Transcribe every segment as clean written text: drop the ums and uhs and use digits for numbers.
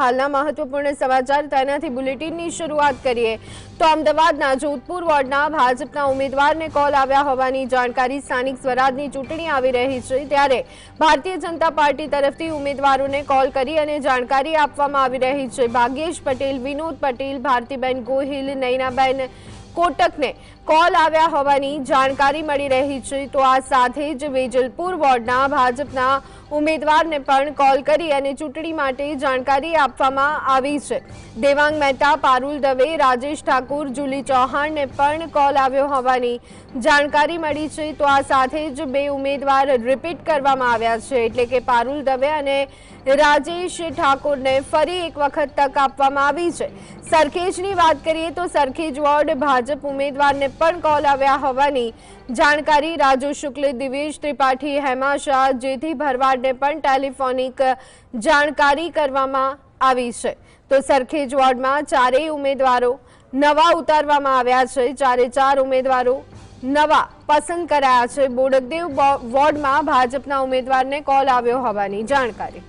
હાલના મહત્વપૂર્ણ સમાચાર તેનાથી બુલેટિનની શરૂઆત કરીએ તો અમદાવાદના જોધપુર વોર્ડના ભાજપના ઉમેદવારને કોલ આવ્યા હોવાની જાણકારી સ્થાનિક સ્વરાજની ચૂંટણી આવી રહી છે ત્યારે ભારતીય જનતા પાર્ટી તરફથી ઉમેદવારોને કોલ કરી અને જાણકારી આપવામાં આવી રહી છે। ભાગ્યેશ પટેલ, વિનોદ પટેલ, ભારતીબેન ગોહિલ, નૈનાબેન કોટકને કોલ આવ્યા હોવાની જાણકારી મળી રહી છે તો આ સાથે જ વેજલપુર વોર્ડના ભાજપના ઉમેદવારને પણ કોલ કરી અને ચૂંટણી માટે જાણકારી આપવામાં આવી છે। દેવાંગ મહેતા, પારુલ દવે, રાજેશ ઠાકુર, જુલી ચૌહાણને પણ કોલ આવ્યો હોવાની જાણકારી મળી છે તો આ સાથે જ બે ઉમેદવાર રિપીટ કરવામાં આવ્યા છે એટલે કે પારુલ દવે અને રાજેશ ઠાકુરને ફરી એક વખત તક આપવામાં આવી છે। સરખેજની વાત કરીએ તો સરખેજ વોર્ડ ભાજપ ઉમેદવારને પણ કોલ આવ્યા હોવાની જાણકારી રાજુ શુક્લ, દિવેશ ત્રિપાઠી, હેમા શાહ, જેથી ભરવાડને પણ ટેલિફોનિક જાણકારી કરવામાં આવી છે તો સરખેજ વોર્ડમાં ચારેય ઉમેદવારો નવા ઉતારવામાં આવ્યા છે। ચારે ચાર ઉમેદવારો નવા પસંદ કરાયા છે। બોડકદેવ વોર્ડમાં ભાજપના ઉમેદવારને કોલ આવ્યો હોવાની જાણકારી।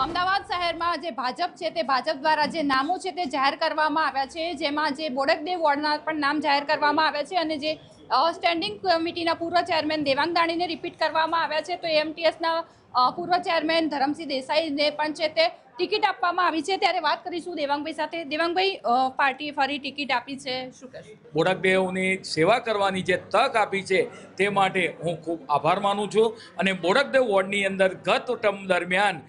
અમદાવાદ શહેરમાં જે ભાજપ છે તે ભાજપ દ્વારા જે નામો છે તે જાહેર કરવામાં આવ્યા છે, જેમાં જે બોડકદેવ વોર્ડના પણ નામ જાહેર કરવામાં આવ્યા છે અને જે સ્ટેન્ડિંગ કમિટીના પૂર્વ ચેરમેન દેવાંગ દાણીને રિપીટ કરવામાં આવ્યા છે તો એમટીએસના પૂર્વ ચેરમેન ધરમસિંહ દેસાઈને પણ છે તે ટિકિટ આપવામાં આવી છે। ત્યારે વાત કરીશું દેવાંગભાઈ સાથે। દેવાંગભાઈ, પાર્ટીએ ફરી ટિકિટ આપી છે, શું કહેશો? બોડકદેવની સેવા કરવાની જે તક આપી છે તે માટે હું ખૂબ આભાર માનું છું અને બોડકદેવ વોર્ડની અંદર ગત ટર્મ દરમિયાન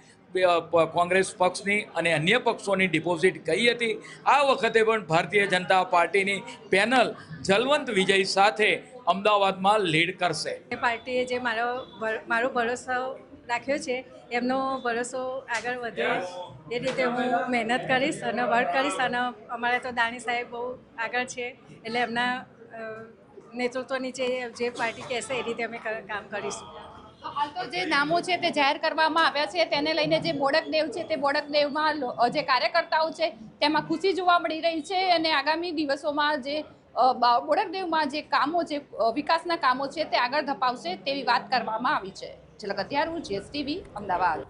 કોંગ્રેસ પક્ષની અને અન્ય પક્ષોની ડિપોઝિટ કહી હતી। આ વખતે પણ ભારતીય જનતા પાર્ટીની પેનલ જલવંત વિજય સાથે અમદાવાદમાં લીડ કરશે। પાર્ટીએ જે મારો ભરોસો રાખ્યો છે એમનો ભરોસો આગળ વધે એ રીતે હું મહેનત કરીશ અને વર્ક કરીશ અને અમારે તો દાણી સાહેબ બહુ આગળ છે એટલે એમના નેતૃત્વ નીચે જે પાર્ટી કહેશે એ રીતે અમે કામ કરીશું। હાલ તો જે નામો છે તે જાહેર કરવામાં આવ્યા છે તેને લઈને જે બોડકદેવ છે તે બોડકદેવમાં જે કાર્યકર્તાઓ છે તેમાં ખુશી જોવા મળી રહી છે અને આગામી દિવસોમાં જે બોડકદેવમાં જે કામો છે, વિકાસના કામો છે તે આગળ ધપાવશે તેવી વાત કરવામાં આવી છે। ઝલક અત્યાર, GSTV, અમદાવાદ।